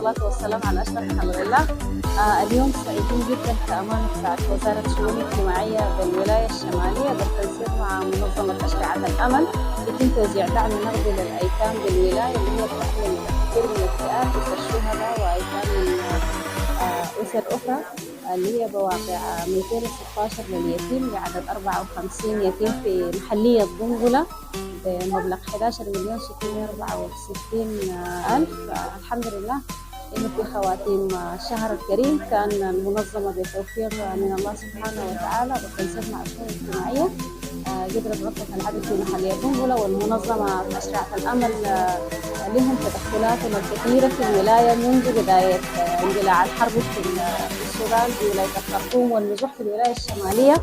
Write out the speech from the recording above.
والصلاة والسلام على أشرف خلق الله. اليوم سعيدين جدا كأمانة بتاعت وزارة الشؤون الاجتماعية بالولاية الشمالية بالتنسيق مع منظمة أشرعة الأمل. يتم توزيع دعم نقدي للأيتام بالولاية اللي هي تحمل كثير من الفئات، أسر شهداء وأيتام من أسر أخرى، اللي هي بواقع 216 لليتيم لعدد 54 يتيم في محلية ضنقلة بمبلغ 11,664,000. الحمد لله إنه في خواتيم الشهر الكريم كان المنظمة بتوفيق من الله سبحانه وتعالى بالتنسيق مع الشؤون الاجتماعية قدرت تغطي العدد في محلية ضنقلة، والمنظمة أشرعة الأمل لهم تدخلاتهم الكثيرة في الولاية منذ بداية اندلاع الحرب في السودان في ولاية الخرطوم والنزوح في الولاية الشمالية.